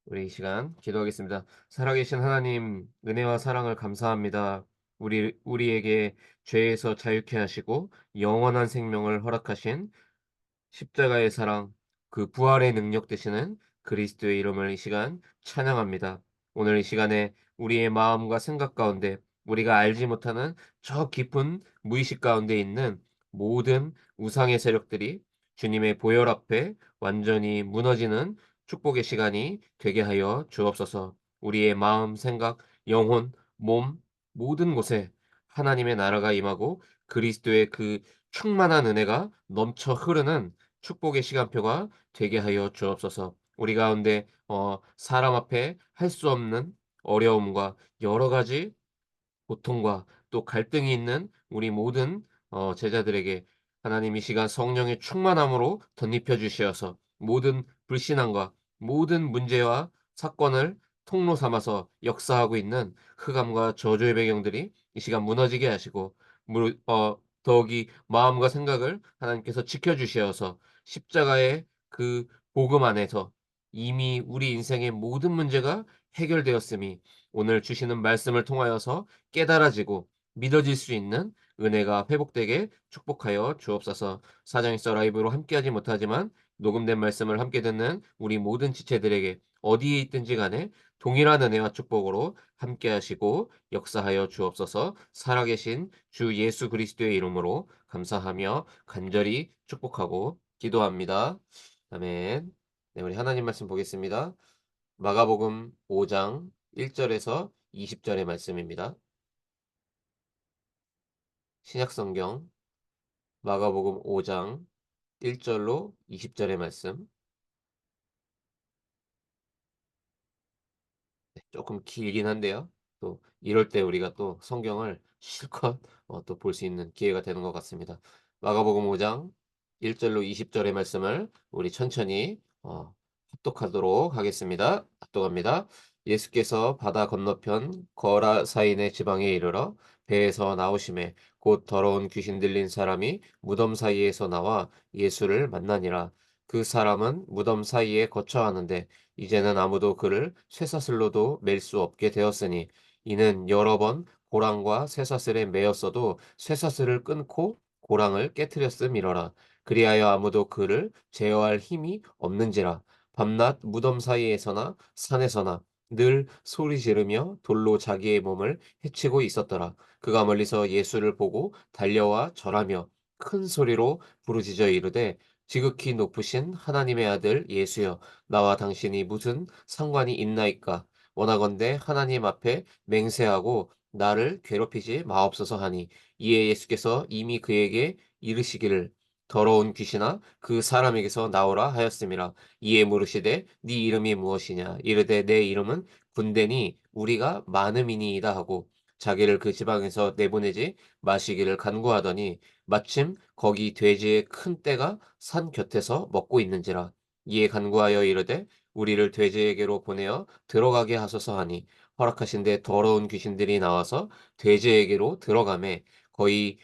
우리 이 시간 기도하겠습니다. 살아계신 하나님, 은혜와 사랑을 감사합니다. 우리에게 죄에서 자유케 하시고 영원한 생명을 허락하신 십자가의 사랑, 그 부활의 능력 되시는 그리스도의 이름을 이 시간 찬양합니다. 오늘 이 시간에 우리의 마음과 생각 가운데 우리가 알지 못하는 저 깊은 무의식 가운데 있는 모든 우상의 세력들이 주님의 보혈 앞에 완전히 무너지는 축복의 시간이 되게 하여 주옵소서. 우리의 마음, 생각, 영혼, 몸 모든 곳에 하나님의 나라가 임하고 그리스도의 그 충만한 은혜가 넘쳐 흐르는 축복의 시간표가 되게 하여 주옵소서. 우리 가운데 사람 앞에 할 수 없는 어려움과 여러 가지 고통과 또 갈등이 있는 우리 모든 제자들에게 하나님 이 시간 성령의 충만함으로 덧입혀 주시어서 모든 불신앙과 모든 문제와 사건을 통로 삼아서 역사하고 있는 흑암과 저주의 배경들이 이 시간 무너지게 하시고 더욱이 마음과 생각을 하나님께서 지켜 주시어서 십자가의 그 복음 안에서 이미 우리 인생의 모든 문제가 해결되었음이 오늘 주시는 말씀을 통하여서 깨달아지고 믿어질 수 있는 은혜가 회복되게 축복하여 주옵소서. 사장일서 라이브로 함께하지 못하지만 녹음된 말씀을 함께 듣는 우리 모든 지체들에게 어디에 있든지 간에 동일한 은혜와 축복으로 함께하시고 역사하여 주옵소서. 살아계신 주 예수 그리스도의 이름으로 감사하며 간절히 축복하고 기도합니다. 아멘. 네, 우리 하나님 말씀 보겠습니다. 마가복음 5장 1절에서 20절의 말씀입니다. 신약성경 마가복음 5장 1절로 20절의 말씀. 네, 조금 길긴 한데요. 또 이럴 때 우리가 또 성경을 실컷 또 볼 수 있는 기회가 되는 것 같습니다. 마가복음 5장 1절로 20절의 말씀을 우리 천천히 합독하도록 하겠습니다. 합독합니다. 예수께서 바다 건너편 거라사인의 지방에 이르러 배에서 나오심에 곧 더러운 귀신 들린 사람이 무덤 사이에서 나와 예수를 만나니라. 그 사람은 무덤 사이에 거처하는데 이제는 아무도 그를 쇠사슬로도 맬 수 없게 되었으니 이는 여러 번 고랑과 쇠사슬에 매였어도 쇠사슬을 끊고 고랑을 깨뜨렸음이러라. 그리하여 아무도 그를 제어할 힘이 없는지라. 밤낮 무덤 사이에서나 산에서나 늘 소리 지르며 돌로 자기의 몸을 해치고 있었더라. 그가 멀리서 예수를 보고 달려와 절하며 큰 소리로 부르짖어 이르되 지극히 높으신 하나님의 아들 예수여 나와 당신이 무슨 상관이 있나이까? 원하건대 하나님 앞에 맹세하고 나를 괴롭히지 마옵소서 하니 이에 예수께서 이미 그에게 이르시기를 더러운 귀신아 그 사람에게서 나오라 하였음이라. 이에 물으시되 네 이름이 무엇이냐 이르되 내 이름은 군대니 우리가 많음이니이다 하고 자기를 그 지방에서 내보내지 마시기를 간구하더니 마침 거기 돼지의 큰 떼가 산 곁에서 먹고 있는지라. 이에 간구하여 이르되 우리를 돼지에게로 보내어 들어가게 하소서 하니 허락하신데 더러운 귀신들이 나와서 돼지에게로 들어가매 거의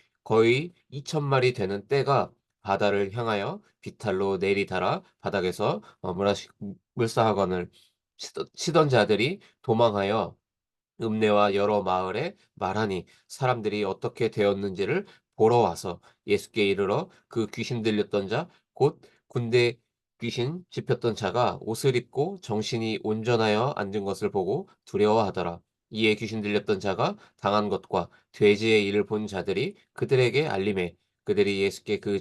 2,000마리 되는 떼가 바다를 향하여 비탈로 내리달아 바닥에서 물사하거늘 치던 자들이 도망하여 읍내와 여러 마을에 말하니 사람들이 어떻게 되었는지를 보러 와서 예수께 이르러 그 귀신 들렸던 자 곧 군대 귀신 잡혔던 자가 옷을 입고 정신이 온전하여 앉은 것을 보고 두려워하더라. 이에 귀신 들렸던 자가 당한 것과 돼지의 일을 본 자들이 그들에게 알림해 그들이 예수께 그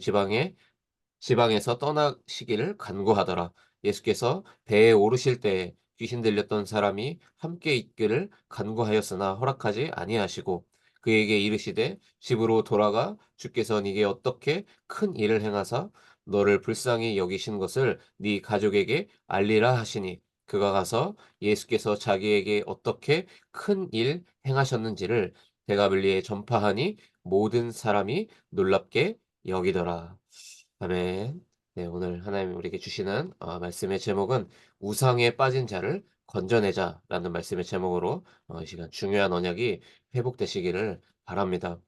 지방에서 떠나시기를 간구하더라. 예수께서 배에 오르실 때에 귀신 들렸던 사람이 함께 있기를 간구하였으나 허락하지 아니하시고 그에게 이르시되 집으로 돌아가 주께서 네게 어떻게 큰 일을 행하사 너를 불쌍히 여기신 것을 네 가족에게 알리라 하시니 그가 가서 예수께서 자기에게 어떻게 큰 일 행하셨는지를 대가빌리에 전파하니 모든 사람이 놀랍게 여기더라. 아멘. 네, 오늘 하나님이 우리에게 주시는 말씀의 제목은 우상에 빠진 자를 건져내자라는 말씀의 제목으로 이 시간 중요한 언약이 회복되시기를 바랍니다.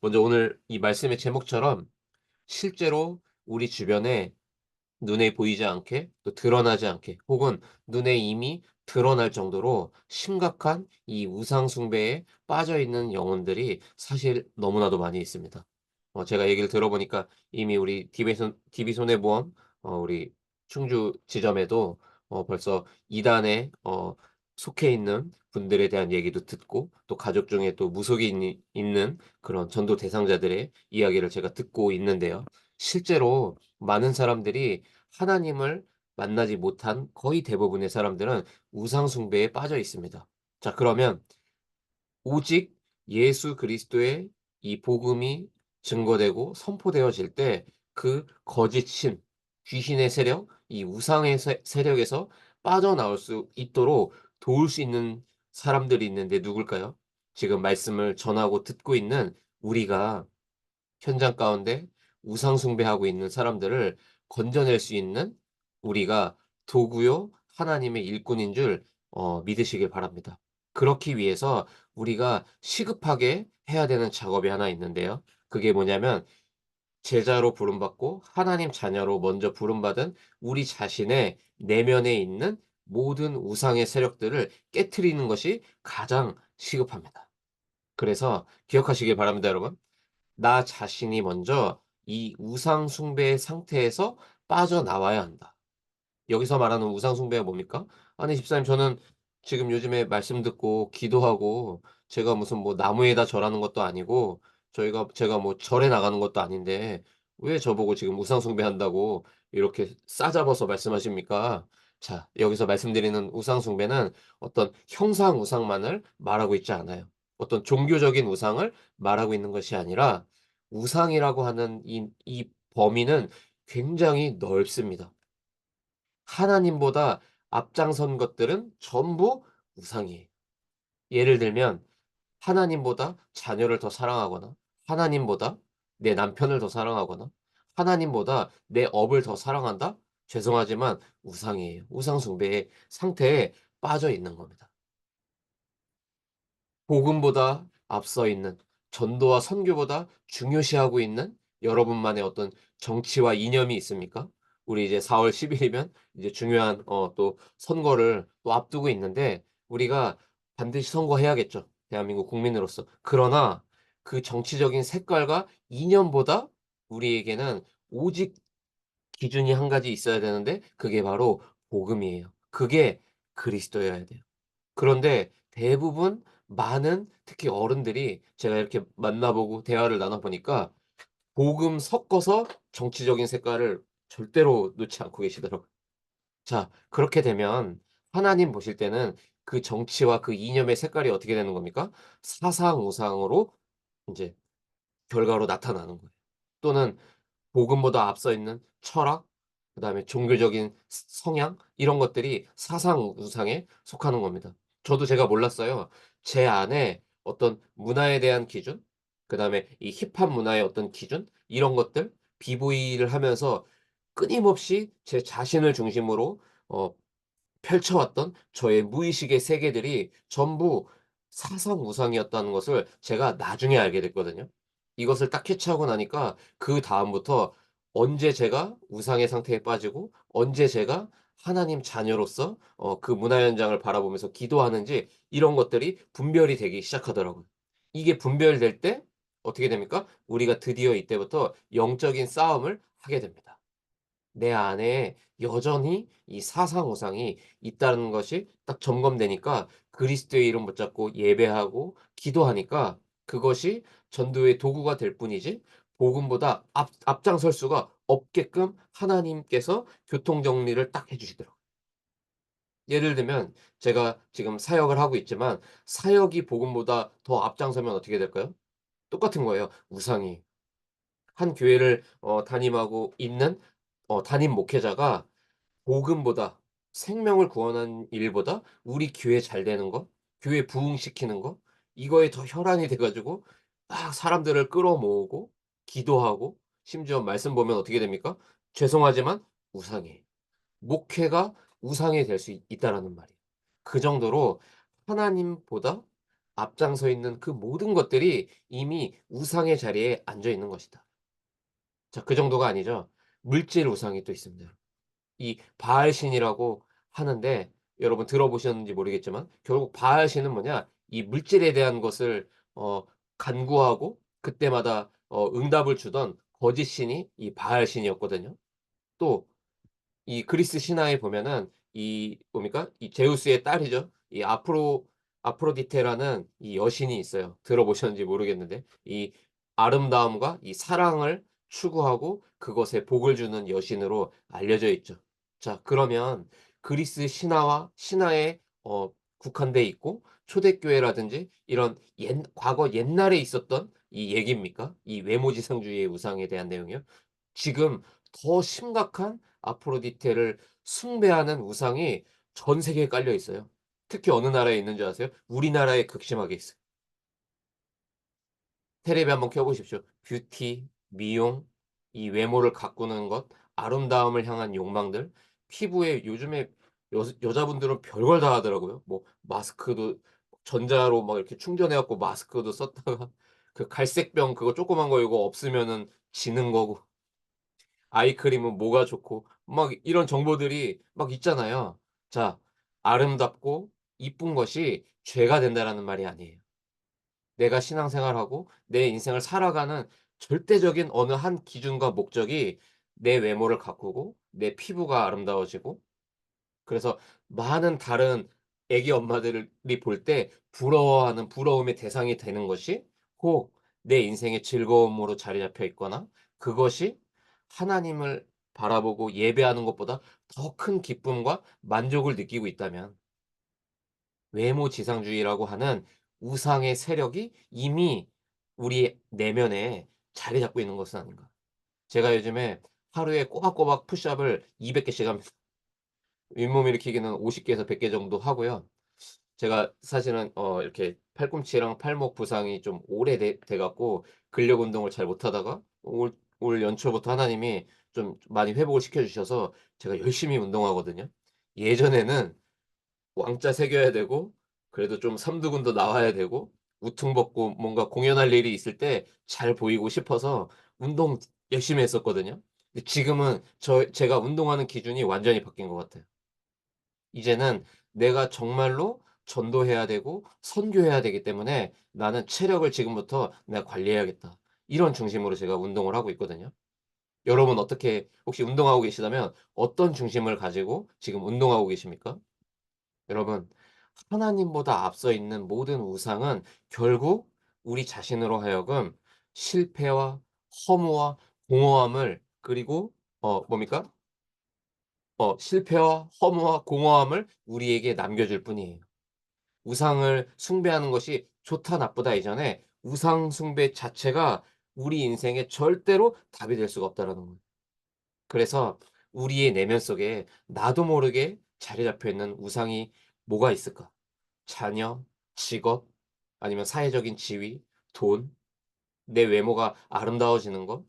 먼저 오늘 이 말씀의 제목처럼 실제로 우리 주변에 눈에 보이지 않게 또 드러나지 않게 혹은 눈에 이미 드러날 정도로 심각한 이 우상 숭배에 빠져 있는 영혼들이 사실 너무나도 많이 있습니다. 제가 얘기를 들어보니까 이미 우리 DB손해보험 우리 충주 지점에도 벌써 이단에 속해 있는 분들에 대한 얘기도 듣고 또 가족 중에 또 무속이 있는 그런 전도 대상자들의 이야기를 제가 듣고 있는데요. 실제로 많은 사람들이 하나님을 만나지 못한 거의 대부분의 사람들은 우상 숭배에 빠져 있습니다. 자, 그러면 오직 예수 그리스도의 이 복음이 증거되고 선포되어질 때 그 거짓 신, 귀신의 세력, 이 우상의 세력에서 빠져나올 수 있도록 도울 수 있는 사람들이 있는데 누굴까요? 지금 말씀을 전하고 듣고 있는 우리가 현장 가운데 우상 숭배하고 있는 사람들을 건져낼 수 있는 우리가 도구요 하나님의 일꾼인 줄 믿으시길 바랍니다. 그렇기 위해서 우리가 시급하게 해야 되는 작업이 하나 있는데요. 그게 뭐냐면 제자로 부름받고 하나님 자녀로 먼저 부름받은 우리 자신의 내면에 있는 모든 우상의 세력들을 깨트리는 것이 가장 시급합니다. 그래서 기억하시길 바랍니다, 여러분. 나 자신이 먼저 이 우상 숭배의 상태에서 빠져나와야 한다. 여기서 말하는 우상 숭배가 뭡니까? "아니 집사님 저는 지금 요즘에 말씀 듣고 기도하고 제가 무슨 뭐 나무에다 절하는 것도 아니고 제가 뭐 절에 나가는 것도 아닌데 왜 저보고 지금 우상 숭배한다고 이렇게 싸잡아서 말씀하십니까?" 자, 여기서 말씀드리는 우상 숭배는 어떤 형상 우상만을 말하고 있지 않아요. 어떤 종교적인 우상을 말하고 있는 것이 아니라 우상이라고 하는 이 범위는 굉장히 넓습니다. 하나님보다 앞장선 것들은 전부 우상이에요. 예를 들면 하나님보다 자녀를 더 사랑하거나 하나님보다 내 남편을 더 사랑하거나 하나님보다 내 업을 더 사랑한다? 죄송하지만 우상이에요. 우상 숭배의 상태에 빠져 있는 겁니다. 복음보다 앞서 있는 전도와 선교보다 중요시하고 있는 여러분만의 어떤 정치와 이념이 있습니까? 우리 이제 4월 10 일이면 이제 중요한 또 선거를 또 앞두고 있는데 우리가 반드시 선거해야겠죠, 대한민국 국민으로서. 그러나 그 정치적인 색깔과 이념보다 우리에게는 오직 기준이 한 가지 있어야 되는데 그게 바로 복음이에요. 그게 그리스도여야 돼요. 그런데 대부분 많은 특히 어른들이 제가 이렇게 만나 보고 대화를 나눠 보니까 복음 섞어서 정치적인 색깔을 절대로 놓지 않고 계시더라고요. 자, 그렇게 되면 하나님 보실 때는 그 정치와 그 이념의 색깔이 어떻게 되는 겁니까? 사상우상으로 인제 결과로 나타나는 거예요. 또는 복음보다 앞서 있는 철학, 그다음에 종교적인 성향 이런 것들이 사상 우상에 속하는 겁니다. 저도 제가 몰랐어요. 제 안에 어떤 문화에 대한 기준, 그다음에 이 힙합 문화의 어떤 기준 이런 것들 비보이를 하면서 끊임없이 제 자신을 중심으로 어 펼쳐왔던 저의 무의식의 세계들이 전부 사상 우상이었다는 것을 제가 나중에 알게 됐거든요. 이것을 딱 캐치하고 나니까 그다음부터 언제 제가 우상의 상태에 빠지고 언제 제가 하나님 자녀로서 그 문화 현장을 바라보면서 기도하는지 이런 것들이 분별이 되기 시작하더라고요. 이게 분별될 때 어떻게 됩니까? 우리가 드디어 이때부터 영적인 싸움을 하게 됩니다. 내 안에 여전히 이 사상 우상이 있다는 것이 딱 점검되니까 그리스도의 이름 붙잡고 예배하고 기도하니까 그것이 전도의 도구가 될 뿐이지 복음보다 앞장설 수가 없게끔 하나님께서 교통 정리를 딱 해 주시더라고요. 예를 들면 제가 지금 사역을 하고 있지만 사역이 복음보다 더 앞장서면 어떻게 될까요? 똑같은 거예요. 우상이. 한 교회를 담임하고 있는 담임 목회자가 복음보다 생명을 구원하는 일보다 우리 교회 잘 되는 거, 교회 부흥시키는 거 이거에 더 혈안이 돼 가지고 막 사람들을 끌어모으고 기도하고 심지어 말씀 보면 어떻게 됩니까? 죄송하지만 우상이에요. 목회가 우상이 될 수 있다라는 말이에요. 그 정도로 하나님보다 앞장서 있는 그 모든 것들이 이미 우상의 자리에 앉아 있는 것이다. 자, 그 정도가 아니죠. 물질 우상이 또 있습니다. 이 바알 신이라고 하는데 여러분 들어보셨는지 모르겠지만 결국 바알 신은 뭐냐? 이 물질에 대한 것을 간구하고 그때마다 응답을 주던 거짓 신이 이 바알 신이었거든요. 또 이 그리스 신화에 보면은 이 뭡니까? 이 제우스의 딸이죠. 이 아프로디테라는 이 여신이 있어요. 들어보셨는지 모르겠는데 이 아름다움과 이 사랑을 추구하고 그것에 복을 주는 여신으로 알려져 있죠. 자 그러면 그리스 신화와 신화에 국한돼 있고 초대교회라든지 이런 과거 옛날에 있었던 이 얘기입니까? 이 외모지상주의의 우상에 대한 내용이요? 지금 더 심각한 아프로디테를 숭배하는 우상이 전 세계에 깔려 있어요. 특히 어느 나라에 있는 줄 아세요? 우리나라에 극심하게 있어요. 테레비 한번 켜 보십시오. 뷰티, 미용, 이 외모를 가꾸는 것, 아름다움을 향한 욕망들, 피부에 요즘에 여자분들은 별걸 다 하더라고요. 뭐 마스크도 전자로 막 이렇게 충전해 갖고 마스크도 썼다가 그 갈색병 그거 조그만 거 이거 없으면은 지는 거고 아이크림은 뭐가 좋고 막 이런 정보들이 막 있잖아요. 자 아름답고 이쁜 것이 죄가 된다라는 말이 아니에요. 내가 신앙생활하고 내 인생을 살아가는 절대적인 어느 한 기준과 목적이 내 외모를 가꾸고 내 피부가 아름다워지고 그래서 많은 다른 애기 엄마들이 볼 때 부러워하는 부러움의 대상이 되는 것이 혹 내 인생의 즐거움으로 자리 잡혀 있거나 그것이 하나님을 바라보고 예배하는 것보다 더 큰 기쁨과 만족을 느끼고 있다면 외모지상주의라고 하는 우상의 세력이 이미 우리 내면에 자리 잡고 있는 것은 아닌가. 제가 요즘에 하루에 꼬박꼬박 푸시업을 200 개씩 합니다. 윗몸 일으키기는 50 개에서 100개 정도 하고요. 제가 사실은 이렇게 팔꿈치랑 팔목 부상이 좀 오래돼 갖고 근력 운동을 잘 못하다가 올 연초부터 하나님이 좀 많이 회복을 시켜 주셔서 제가 열심히 운동하거든요. 예전에는 왕자 새겨야 되고 그래도 좀 삼두근도 나와야 되고 우퉁 벗고 뭔가 공연할 일이 있을 때 잘 보이고 싶어서 운동 열심히 했었거든요. 근데 지금은 제가 운동하는 기준이 완전히 바뀐 것 같아요. 이제는 내가 정말로 전도해야 되고 선교해야 되기 때문에 '나는 체력을 지금부터 내가 관리해야겠다.' 이런 중심으로 제가 운동을 하고 있거든요. 여러분 어떻게 혹시 운동하고 계시다면 어떤 중심을 가지고 지금 운동하고 계십니까? 여러분 하나님보다 앞서 있는 모든 우상은 결국 우리 자신으로 하여금 실패와 허무와 공허함을 그리고 뭡니까? 실패와 허무와 공허함을 우리에게 남겨줄 뿐이에요. 우상을 숭배하는 것이 좋다 나쁘다 이전에 우상 숭배 자체가 우리 인생에 절대로 답이 될 수가 없다라는 거예요. 그래서 우리의 내면 속에 나도 모르게 자리 잡혀 있는 우상이 뭐가 있을까? 자녀, 직업, 아니면 사회적인 지위, 돈, 내 외모가 아름다워지는 것,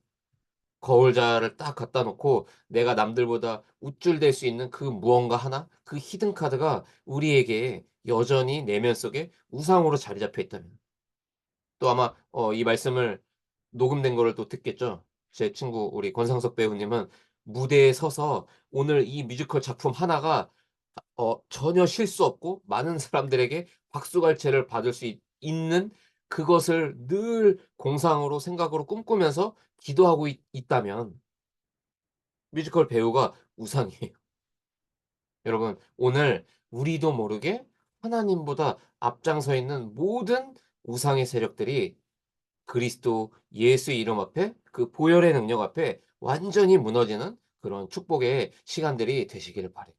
거울자를 딱 갖다 놓고 내가 남들보다 우쭐댈 수 있는 그 무언가 하나, 그 히든 카드가 우리에게 여전히 내면 속에 우상으로 자리 잡혀 있다면 또 아마 이 말씀을 녹음된 거를 또 듣겠죠. 제 친구 우리 권상석 배우님은 무대에 서서 오늘 이 뮤지컬 작품 하나가 전혀 실수 없고 많은 사람들에게 박수갈채를 받을 수 있는 그것을 늘 공상으로 생각으로 꿈꾸면서 기도하고 있다면 뮤지컬 배우가 우상이에요. 여러분 오늘 우리도 모르게 하나님보다 앞장서 있는 모든 우상의 세력들이 그리스도 예수 이름 앞에 그 보혈의 능력 앞에 완전히 무너지는 그런 축복의 시간들이 되시기를 바라요.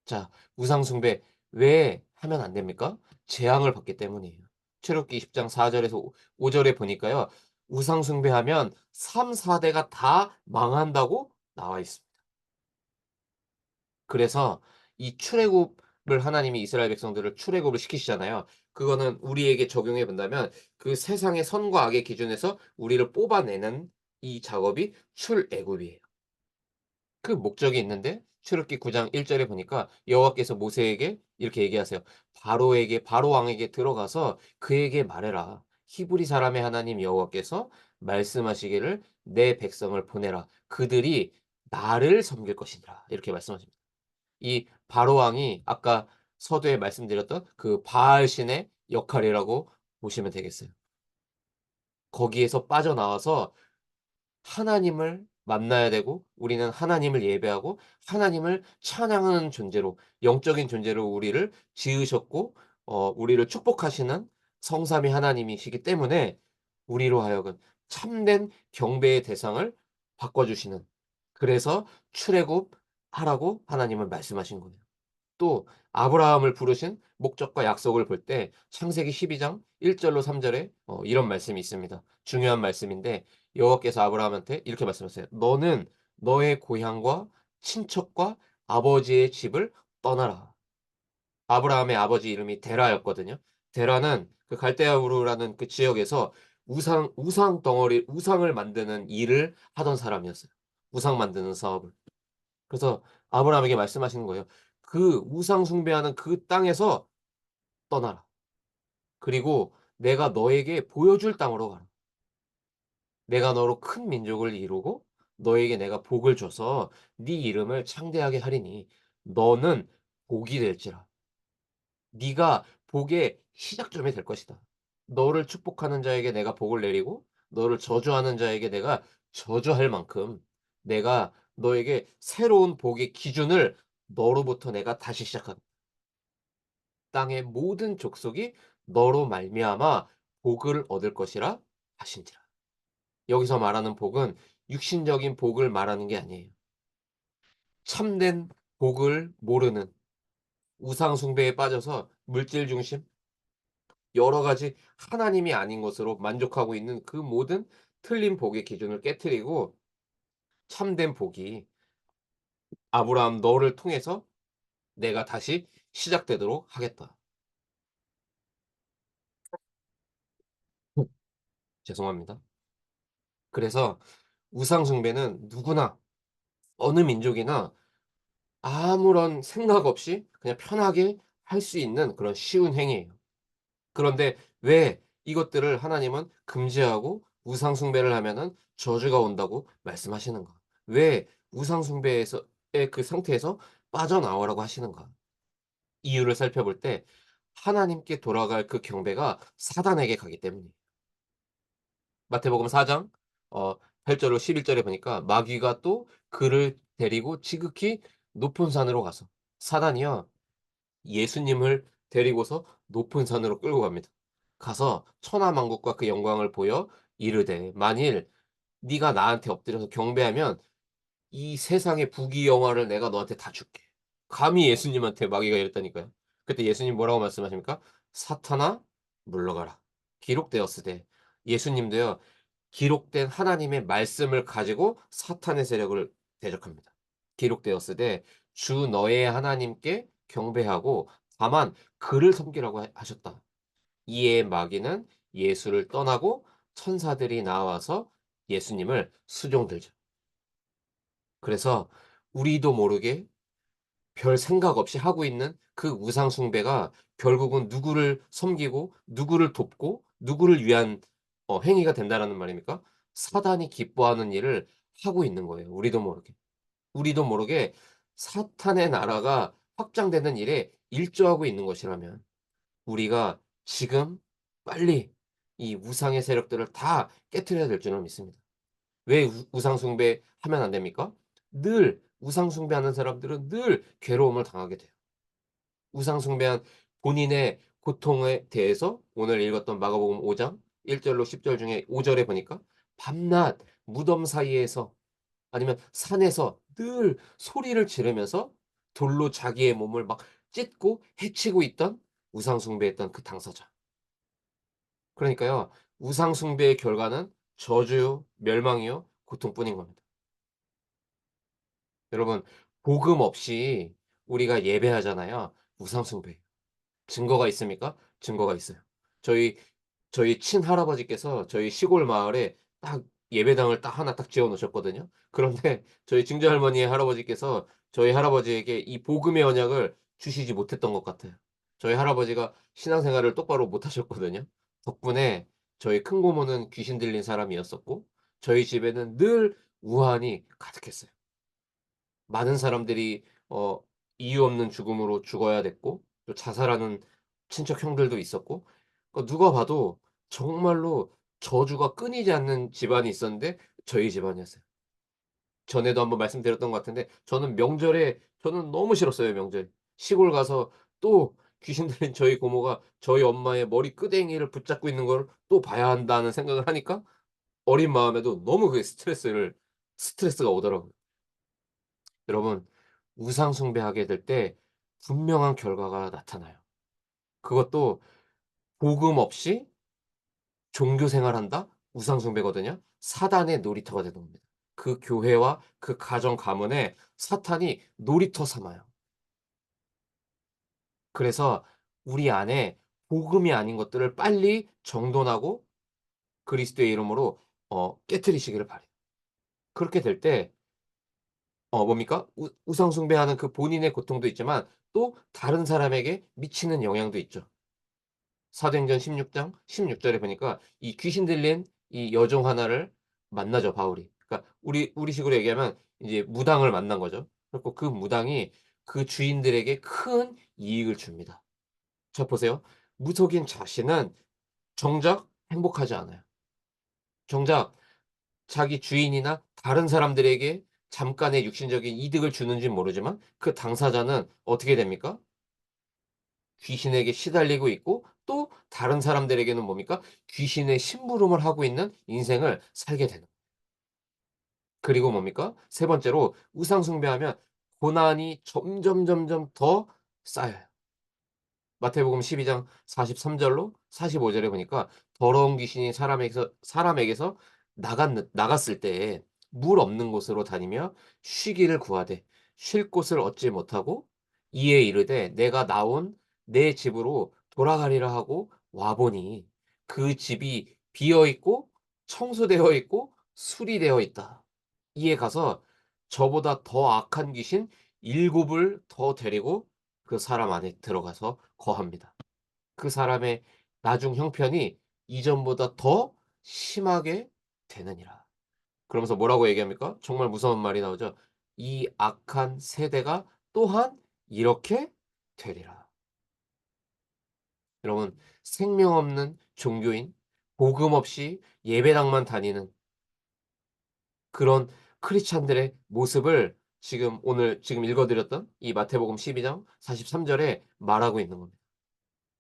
자, 우상 숭배 왜 하면 안 됩니까? 재앙을 받기 때문이에요. 출애굽기 20장 4 절에서 5 절에 보니까요. 우상 숭배하면 3-4 대가 다 망한다고 나와 있습니다. 그래서 이 출애굽을 하나님이 이스라엘 백성들을 출애굽을 시키시잖아요. 그거는 우리에게 적용해 본다면 그 세상의 선과 악의 기준에서 우리를 뽑아내는 이 작업이 출애굽이에요. 그 목적이 있는데 출애굽기 9장 1 절에 보니까 여호와께서 모세에게 이렇게 얘기하세요. 바로 왕에게 들어가서 그에게 말해라. 히브리 사람의 하나님 여호와께서 말씀하시기를 내 백성을 보내라. 그들이 나를 섬길 것이니라." 이렇게 말씀하십니다. 이 바로 왕이 아까 서두에 말씀드렸던 그 바알 신의 역할이라고 보시면 되겠어요. 거기에서 빠져나와서 하나님을 만나야 되고 우리는 하나님을 예배하고 하나님을 찬양하는 존재로 영적인 존재로 우리를 지으셨고 우리를 축복하시는 성삼위 하나님이시기 때문에 우리로 하여금 참된 경배의 대상을 바꿔 주시는, 그래서 출애굽하라고 하나님은 말씀하신 거예요. 또 아브라함을 부르신 목적과 약속을 볼 때 창세기 12장 1 절로 3 절에 이런 말씀이 있습니다. 중요한 말씀인데 여호와께서 아브라함한테 이렇게 말씀하세요. "너는 너의 고향과 친척과 아버지의 집을 떠나라." 아브라함의 아버지 이름이 데라였거든요. 데라는 그 갈대아 우르라는 그 지역에서 우상 덩어리 우상을 만드는 일을 하던 사람이었어요. 우상 만드는 사업을. 그래서 아브라함에게 말씀하시는 거예요. "그 우상 숭배하는 그 땅에서 떠나라. 그리고 내가 너에게 보여줄 땅으로 가라. 내가 너로 큰 민족을 이루고 너에게 내가 복을 줘서 네 이름을 창대하게 하리니 너는 복이 될지라." 네가 복의 시작점이 될 것이다. 너를 축복하는 자에게 내가 복을 내리고 너를 저주하는 자에게 내가 저주할 만큼 내가 너에게 새로운 복의 기준을 너로부터 내가 다시 시작하겠다. 땅의 모든 족속이 너로 말미암아 복을 얻을 것이라 하신지라. 여기서 말하는 복은 육신적인 복을 말하는 게 아니에요. 참된 복을 모르는 우상 숭배에 빠져서 물질 중심 여러 가지 하나님이 아닌 것으로 만족하고 있는 그 모든 틀린 복의 기준을 깨트리고 참된 복이 "아브라함 너를 통해서 내가 다시 시작되도록 하겠다." 죄송합니다. 그래서 우상 숭배는 누구나 어느 민족이나 아무런 생각 없이 그냥 편하게 할 수 있는 그런 쉬운 행위예요. 그런데 왜 이것들을 하나님은 금지하고 우상 숭배를 하면은 저주가 온다고 말씀하시는가? 왜 우상 숭배에서 의 그 상태에서 빠져나오라고 하시는가? 이유를 살펴볼 때 하나님께 돌아갈 그 경배가 사단에게 가기 때문이에요. 마태복음 4장 8 절로 11 절에 보니까 마귀가 또 그를 데리고 지극히 높은 산으로 가서 사단이요 예수님을 데리고서 높은 산으로 끌고 갑니다. 가서 천하 만국과 그 영광을 보여 이르되 "만일 네가 나한테 엎드려서 경배하면 이 세상의 부귀영화를 내가 너한테 다 줄게." 감히 예수님한테 마귀가 이랬다니까요. 그때 예수님 뭐라고 말씀하십니까? "사탄아 물러가라. 기록되었으되." 예수님도요 기록된 하나님의 말씀을 가지고 사탄의 세력을 대적합니다. 기록되었으되 "주 너의 하나님께 경배하고 다만 그를 섬기라고 하셨다." 이에 마귀는 예수를 떠나고 천사들이 나와서 예수님을 수종들죠. 그래서 우리도 모르게 별 생각 없이 하고 있는 그 우상 숭배가 결국은 누구를 섬기고 누구를 돕고 누구를 위한 행위가 된다라는 말입니까? 사단이 기뻐하는 일을 하고 있는 거예요, 우리도 모르게. 우리도 모르게 사탄의 나라가 확장되는 일에 일조하고 있는 것이라면 우리가 지금 빨리 이 우상의 세력들을 다 깨트려야 될 줄은 믿습니다. 왜 우상 숭배하면 안 됩니까? 늘 우상 숭배하는 사람들은 늘 괴로움을 당하게 돼요. 우상 숭배한 본인의 고통에 대해서 오늘 읽었던 마가복음 5장 1 절로 10절 중에 5 절에 보니까 밤낮 무덤 사이에서 아니면 산에서 늘 소리를 지르면서 돌로 자기의 몸을 막 찢고 해치고 있던 우상 숭배했던 그 당사자. 그러니까요. 우상 숭배의 결과는 저주요, 멸망이요, 고통뿐인 겁니다. 여러분 복음 없이 우리가 예배하잖아요. 우상 숭배. 증거가 있습니까? 증거가 있어요. 저희 친할아버지께서 저희 시골 마을에 딱 예배당을 딱 하나 딱 지어 놓으셨거든요. 그런데 저희 증조할머니의 할아버지께서 저희 할아버지에게 이 복음의 언약을 주시지 못했던 것 같아요. 저희 할아버지가 신앙생활을 똑바로 못 하셨거든요. 덕분에 저희 큰고모는 귀신 들린 사람이었었고 저희 집에는 늘 우환이 가득했어요. 많은 사람들이 이유 없는 죽음으로 죽어야 됐고 또 자살하는 친척 형들도 있었고 누가 봐도 정말로 저주가 끊이지 않는 집안이 있었는데 저희 집안이었어요. 전에도 한번 말씀드렸던 것 같은데 저는 명절에 저는 너무 싫었어요, 명절. 시골 가서 또 귀신 들린 저희 고모가 저희 엄마의 머리끄댕이를 붙잡고 있는 걸 또 봐야 한다는 생각을 하니까 어린 마음에도 너무 그게 스트레스가 오더라고요. 여러분, 우상 숭배하게 될 때 분명한 결과가 나타나요. 그것도 복음 없이 종교 생활한다? 우상 숭배거든요. 사단의 놀이터가 되는 겁니다. 그 교회와 그 가정 가문에 사탄이 놀이터 삼아요. 그래서 우리 안에 복음이 아닌 것들을 빨리 정돈하고 그리스도의 이름으로 깨트리시기를 바라요. 그렇게 될 때 뭡니까? 우 우상 숭배하는 그 본인의 고통도 있지만 또 다른 사람에게 미치는 영향도 있죠. 사도행전 16장 16절에 보니까 이 귀신 들린 이 여종 하나를 만나죠, 바울이. 그러니까 우리식으로 얘기하면 이제 무당을 만난 거죠. 그래갖고 그 무당이 그 주인들에게 큰 이익을 줍니다. 자 보세요. 무속인 자신은 정작 행복하지 않아요. 정작 자기 주인이나 다른 사람들에게 잠깐의 육신적인 이득을 주는진 모르지만 그 당사자는 어떻게 됩니까? 귀신에게 시달리고 있고 또 다른 사람들에게는 뭡니까? 귀신의 심부름을 하고 있는 인생을 살게 되는. 그리고 뭡니까? 세 번째로 우상 숭배하면 고난이 점점 더 쌓여요. 마태복음 12장 43 절로 45 절에 보니까 더러운 귀신이 사람에게서 나갔을 때에 물 없는 곳으로 다니며 쉬기를 구하되 쉴 곳을 얻지 못하고 이에 이르되 내가 나온 내 집으로 돌아가리라 하고 와 보니 그 집이 비어 있고 청소되어 있고 수리되어 있다. 이에 가서 저보다 더 악한 귀신 일곱을 더 데리고 그 사람 안에 들어가서 거합니다. 그 사람의 나중 형편이 이전보다 더 심하게 되느니라. 그러면서 뭐라고 얘기합니까? 정말 무서운 말이 나오죠. "이 악한 세대가 또한 이렇게 되리라." 여러분 생명 없는 종교인, 복음 없이 예배당만 다니는 그런 크리스찬들의 모습을 지금 읽어 드렸던 이 마태복음 12장 43 절에 말하고 있는 겁니다.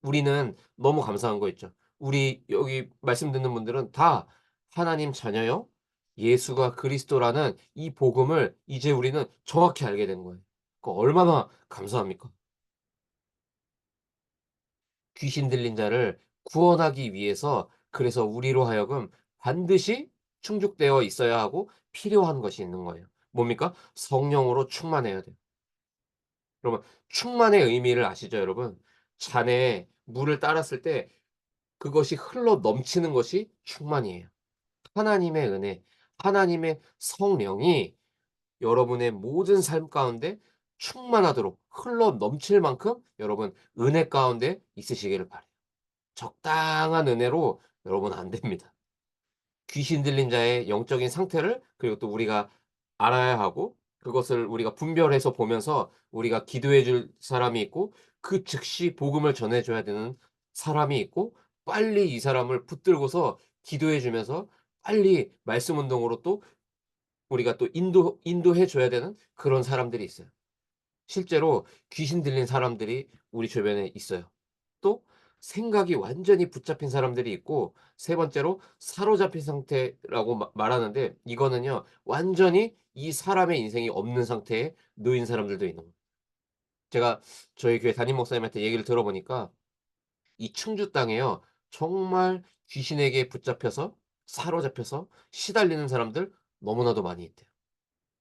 우리는 너무 감사한 거 있죠. 우리 여기 말씀 듣는 분들은 다 하나님 자녀요. 예수가 그리스도라는 이 복음을 이제 우리는 정확히 알게 된 거예요. 얼마나 감사합니까? 귀신 들린 자를 구원하기 위해서 그래서 우리로 하여금 반드시 충족되어 있어야 하고 필요한 것이 있는 거예요. 뭡니까? 성령으로 충만해야 돼요. 그러면 충만의 의미를 아시죠, 여러분? 잔에 물을 따랐을 때 그것이 흘러 넘치는 것이 충만이에요. 하나님의 은혜, 하나님의 성령이 여러분의 모든 삶 가운데 충만하도록 흘러 넘칠 만큼 여러분 은혜 가운데 있으시기를 바라요. 적당한 은혜로 여러분 안 됩니다. 귀신 들린 자의 영적인 상태를 그리고 또 우리가 알아야 하고 그것을 우리가 분별해서 보면서 우리가 기도해 줄 사람이 있고 그 즉시 복음을 전해 줘야 되는 사람이 있고 빨리 이 사람을 붙들고서 기도해 주면서 빨리 말씀 운동으로 또 우리가 또 인도해 줘야 되는 그런 사람들이 있어요. 실제로 귀신 들린 사람들이 우리 주변에 있어요. 또 생각이 완전히 붙잡힌 사람들이 있고 세 번째로 사로잡힌 상태라고 말하는데 이거는요. 완전히 이 사람의 인생이 없는 상태에 놓인 사람들도 있는 거예요. 제가 저희 교회 담임 목사님한테 얘기를 들어보니까 이 충주 땅에요. 정말 귀신에게 붙잡혀서 사로잡혀서 시달리는 사람들 너무나도 많이 있대요.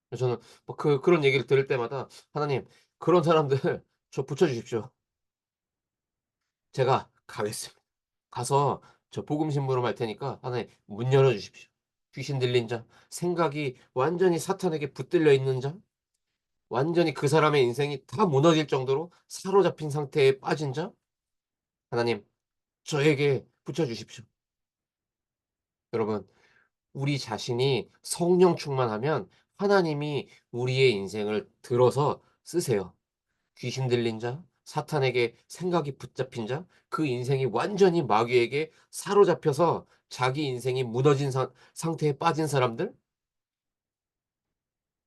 그래서 저는 뭐 그런 얘기를 들을 때마다 "하나님 그런 사람들 저 붙여 주십시오. 제가 가겠습니다. 가서 저 복음 심부름 할 테니까 하나님 문 열어 주십시오. 귀신 들린 자, 생각이 완전히 사탄에게 붙들려 있는 자, 완전히 그 사람의 인생이 다 무너질 정도로 사로잡힌 상태에 빠진 자, 하나님 저에게 붙여 주십시오." 여러분 우리 자신이 성령 충만하면 하나님이 우리의 인생을 들어서 쓰세요. 귀신 들린 자, 사탄에게 생각이 붙잡힌 자, 그 인생이 완전히 마귀에게 사로잡혀서 자기 인생이 무너진 상태에 빠진 사람들,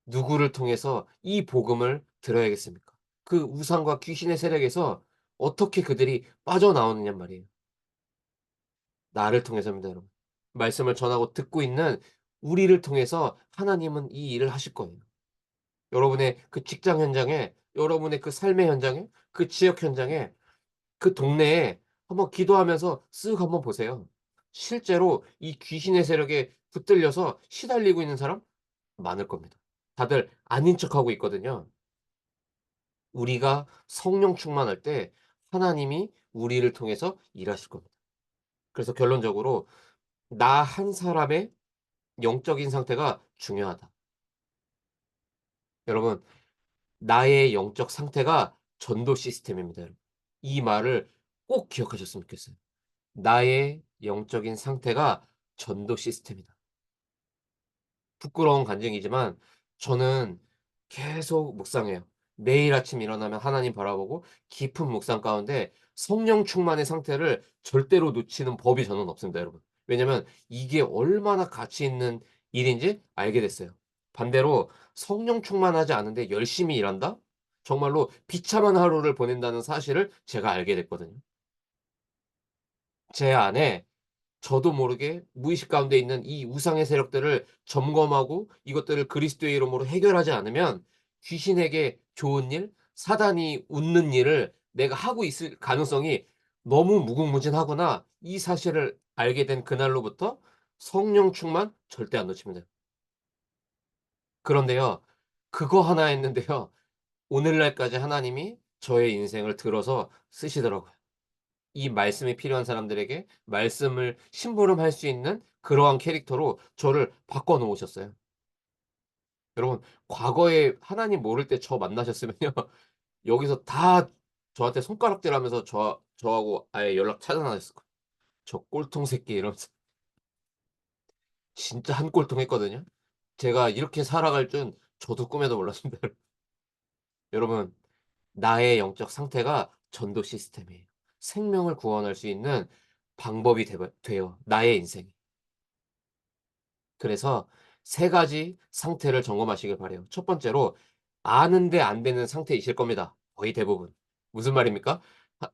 누구를 통해서 이 복음을 들어야겠습니까? 그 우상과 귀신의 세력에서 어떻게 그들이 빠져나오느냔 말이에요. 나를 통해서입니다, 여러분. 말씀을 전하고 듣고 있는 우리를 통해서 하나님은 이 일을 하실 거예요. 여러분의 그 직장 현장에, 여러분의 그 삶의 현장에, 그 지역 현장에, 그 동네에 한번 기도하면서 쓱 한번 보세요. 실제로 이 귀신의 세력에 붙들려서 시달리고 있는 사람 많을 겁니다. 다들 아닌 척하고 있거든요. 우리가 성령 충만할 때 하나님이 우리를 통해서 일하실 겁니다. 그래서 결론적으로 나 한 사람의 영적인 상태가 중요하다. 여러분, 나의 영적 상태가 전도 시스템입니다, 여러분. 이 말을 꼭 기억하셨으면 좋겠어요. 나의 영적인 상태가 전도 시스템이다. 부끄러운 간증이지만 저는 계속 묵상해요. 매일 아침 일어나면 하나님 바라보고 깊은 묵상 가운데 성령 충만의 상태를 절대로 놓치는 법이 저는 없습니다, 여러분. 왜냐면 이게 얼마나 가치 있는 일인지 알게 됐어요. 반대로 성령 충만하지 않은데 열심히 일한다? 정말로 비참한 하루를 보낸다는 사실을 제가 알게 됐거든요. 제 안에 저도 모르게 무의식 가운데 있는 이 우상의 세력들을 점검하고 이것들을 그리스도의 이름으로 해결하지 않으면 귀신에게 좋은 일, 사단이 웃는 일을 내가 하고 있을 가능성이 너무 무궁무진하구나. 이 사실을 알게 된 그날로부터 성령 충만 절대 안 놓칩니다. 그런데요. 그거 하나 했는데요. 오늘날까지 하나님이 저의 인생을 들어서 쓰시더라고요. 이 말씀이 필요한 사람들에게 말씀을 심부름할 수 있는 그러한 캐릭터로 저를 바꿔 놓으셨어요. 여러분, 과거에 하나님 모를 때 저 만나셨으면요. 여기서 다 저한테 손가락질하면서 저하고 아예 연락 차단하셨을 거예요. "저 꼴통 새끼." 이러면서. 진짜 한 꼴통했거든요. 제가 이렇게 살아갈 줄 저도 꿈에도 몰랐습니다. 여러분, 나의 영적 상태가 전도 시스템이에요. 생명을 구원할 수 있는 방법이 돼요, 나의 인생이. 그래서 세 가지 상태를 점검하시길 바라요. 첫 번째로 아는데 안 되는 상태이실 겁니다, 거의 대부분. 무슨 말입니까?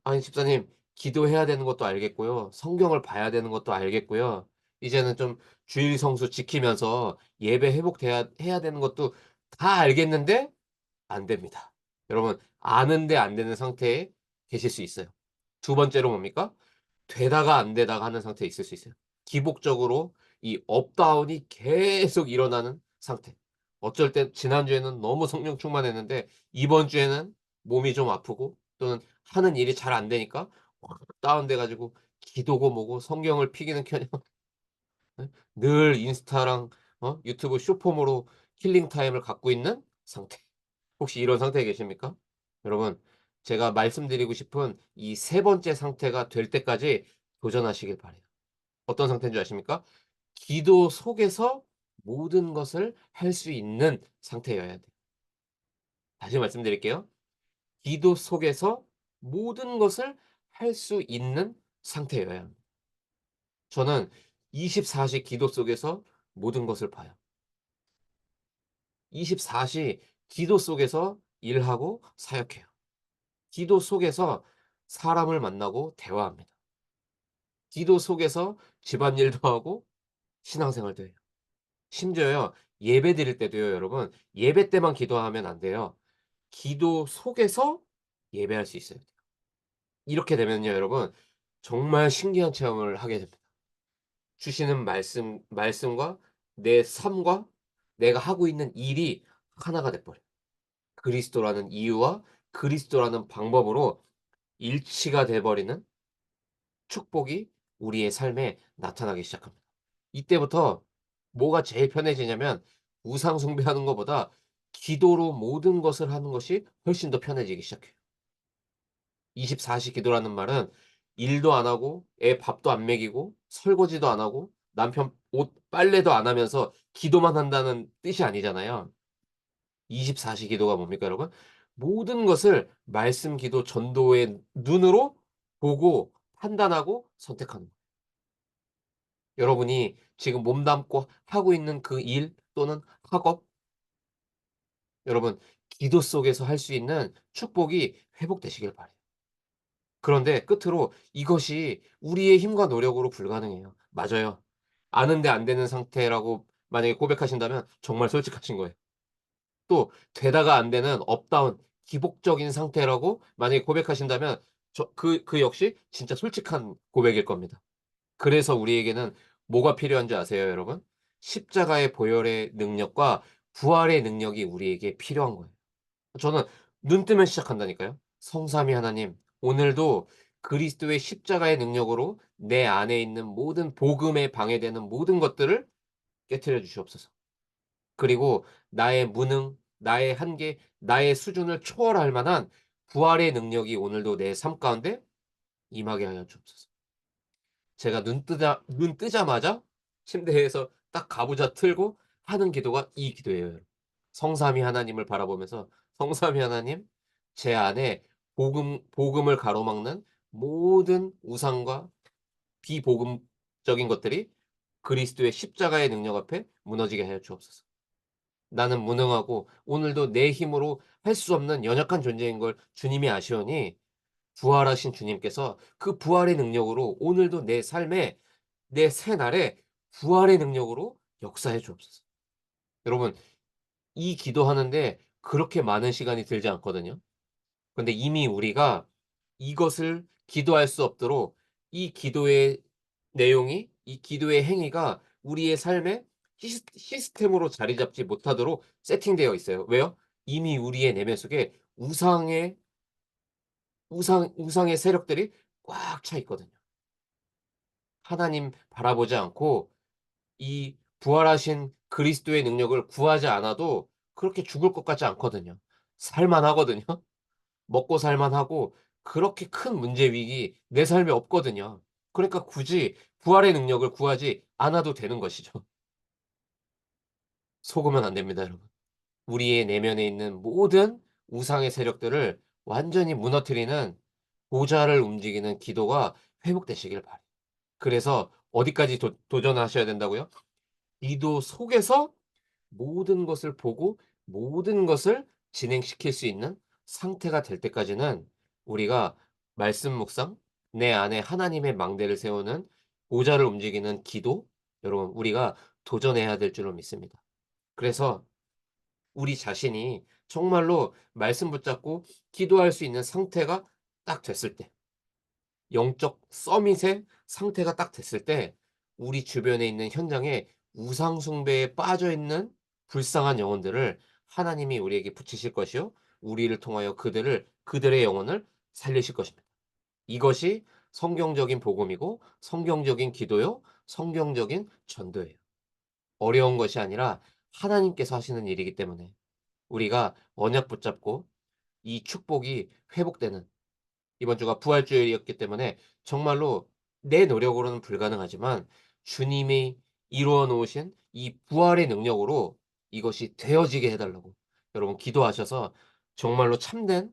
아니 집사님, 기도해야 되는 것도 알겠고요. 성경을 봐야 되는 것도 알겠고요. 이제는 좀 주일 성수 지키면서 예배 회복돼야 해야 되는 것도 다 알겠는데 안 됩니다. 여러분, 아는데 안 되는 상태에 계실 수 있어요. 두 번째로 뭡니까? 되다가 안 되다가 하는 상태에 있을 수 있어요. 기복적으로 이 업다운이 계속 일어나는 상태. 어쩔 땐 지난주에는 너무 성령 충만했는데 이번 주에는 몸이 좀 아프고 또는 하는 일이 잘 안 되니까 확 다운돼 가지고 기도고 뭐고 성경을 피기는커녕 예 늘 인스타랑 유튜브 숏폼으로 킬링 타임을 갖고 있는 상태. 혹시 이런 상태에 계십니까? 여러분, 제가 말씀드리고 싶은 이 세 번째 상태가 될 때까지 도전하시길 바라요. 어떤 상태인 줄 아십니까? 기도 속에서 모든 것을 할 수 있는 상태여야 돼요. 다시 말씀드릴게요. 기도 속에서 모든 것을 할 수 있는 상태여야 합니다. 저는 24시 기도 속에서 모든 것을 봐요. 24시 기도 속에서 일하고 사역해요. 기도 속에서 사람을 만나고 대화합니다. 기도 속에서 집안일도 하고 신앙생활도 해요. 심지어요, 예배 드릴 때도요, 여러분, 예배 때만 기도하면 안 돼요. 기도 속에서 예배할 수 있어야 돼요. 이렇게 되면요, 여러분, 정말 신기한 체험을 하게 됩니다. 주시는 말씀과 내 삶과 내가 하고 있는 일이 하나가 돼 버려요. 그리스도라는 이유와 그리스도라는 방법으로 일치가 돼 버리는 축복이 우리의 삶에 나타나기 시작합니다. 이때부터 뭐가 제일 편해지냐면 우상 숭배하는 것보다 기도로 모든 것을 하는 것이 훨씬 더 편해지기 시작해요. 24시 기도라는 말은 일도 안 하고 애 밥도 안 먹이고 설거지도 안 하고 남편 옷 빨래도 안 하면서 기도만 한다는 뜻이 아니잖아요. 24시 기도가 뭡니까 여러분? 모든 것을 말씀, 기도, 전도의 눈으로 보고 판단하고 선택하는 거예요. 여러분이 지금 몸담고 하고 있는 그 일 또는 학업, 여러분 기도 속에서 할 수 있는 축복이 회복되시길 바라요. 그런데 끝으로 이것이 우리의 힘과 노력으로 불가능해요. 맞아요. 아는데 안 되는 상태라고 만약에 고백하신다면 정말 솔직하신 거예요. 또 되다가 안 되는 업다운 기복적인 상태라고 만약에 고백하신다면 그 역시 진짜 솔직한 고백일 겁니다. 그래서 우리에게는 뭐가 필요한 줄 아세요, 여러분? 십자가의 보혈의 능력과 부활의 능력이 우리에게 필요한 거예요. 저는 눈 뜨면 시작한다니까요. 성삼위 하나님, 오늘도 그리스도의 십자가의 능력으로 내 안에 있는 모든 복음에 방해되는 모든 것들을 깨트려 주시옵소서. 그리고 나의 무능, 나의 한계, 나의 수준을 초월할 만한 부활의 능력이 오늘도 내 삶 가운데 임하게 하여 주옵소서. 제가 눈 뜨자마자 침대에서 딱 가부좌 틀고 하는 기도가 이 기도예요, 여러분. 성삼위 하나님을 바라보면서 '성삼위 하나님, 제 안에 복음을 가로막는 모든 우상과 비복음적인 것들이 그리스도의 십자가의 능력 앞에 무너지게 하여 주옵소서. 나는 무능하고 오늘도 내 힘으로 할 수 없는 연약한 존재인 걸 주님이 아시오니 부활하신 주님께서 그 부활의 능력으로 오늘도 내 삶에 내 새날에 부활의 능력으로 역사해 주옵소서. 여러분 이 기도하는데 그렇게 많은 시간이 들지 않거든요. 근데 이미 우리가 이것을 기도할 수 없도록 이 기도의 내용이 이 기도의 행위가 우리의 삶에 시스템으로 자리 잡지 못하도록 세팅되어 있어요. 왜요? 이미 우리의 내면 속에 우상의 세력들이 꽉 차 있거든요. 하나님 바라보지 않고 이 부활하신 그리스도의 능력을 구하지 않아도 그렇게 죽을 것 같지 않거든요. 살 만하거든요. 먹고 살 만하고 그렇게 큰 문제 위기 내 삶에 없거든요. 그러니까 굳이 부활의 능력을 구하지 않아도 되는 것이죠. 속으면 안 됩니다, 여러분. 우리의 내면에 있는 모든 우상의 세력들을 완전히 무너뜨리는 보좌를 움직이는 기도가 회복되시길 바라요. 그래서 어디까지 도전하셔야 된다고요? 기도 속에서 모든 것을 보고 모든 것을 진행시킬 수 있는 상태가 될 때까지는 우리가 말씀 묵상, 내 안에 하나님의 망대를 세우는 보좌를 움직이는 기도, 여러분 우리가 도전해야 될 줄로 믿습니다. 그래서 우리 자신이 정말로 말씀 붙잡고 기도할 수 있는 상태가 딱 됐을 때, 영적 서밋의 상태가 딱 됐을 때 우리 주변에 있는 현장에 우상 숭배에 빠져 있는 불쌍한 영혼들을 하나님이 우리에게 붙이실 것이요 우리를 통하여 그들의 영혼을 살리실 것입니다. 이것이 성경적인 복음이고 성경적인 기도요 성경적인 전도예요. 어려운 것이 아니라 하나님께서 하시는 일이기 때문에 우리가 언약 붙잡고 이 축복이 회복되는 이번 주가 부활주일이었기 때문에 정말로 내 노력으로는 불가능하지만 주님이 이루어 놓으신 이 부활의 능력으로 이것이 되어지게 해 달라고 여러분 기도하셔서 정말로 참된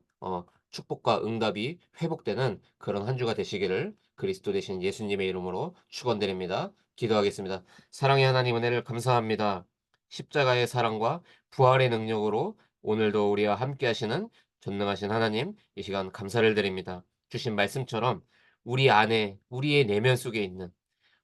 축복과 응답이 회복되는 그런 한 주가 되시기를 그리스도 되신 예수님의 이름으로 축원드립니다. 기도하겠습니다. 사랑의 하나님 은혜를 감사합니다. 십자가의 사랑과 부활의 능력으로 오늘도 우리와 함께 하시는 전능하신 하나님 이 시간 감사를 드립니다. 주신 말씀처럼 우리 안에 우리의 내면 속에 있는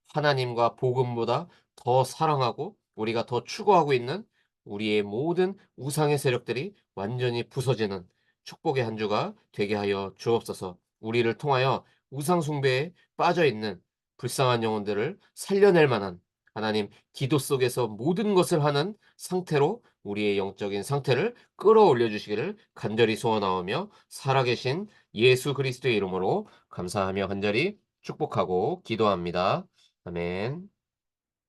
하나님과 복음보다 더 사랑하고 우리가 더 추구하고 있는 우리의 모든 우상의 세력들이 완전히 부서지는 축복의 한 주가 되게 하여 주옵소서. 우리를 통하여 우상 숭배에 빠져 있는 불쌍한 영혼들을 살려낼 만한 하나님 기도 속에서 모든 것을 하는 상태로 우리의 영적인 상태를 끌어올려 주시기를 간절히 소원하오며 살아계신 예수 그리스도의 이름으로 감사하며 간절히 축복하고 기도합니다. 아멘.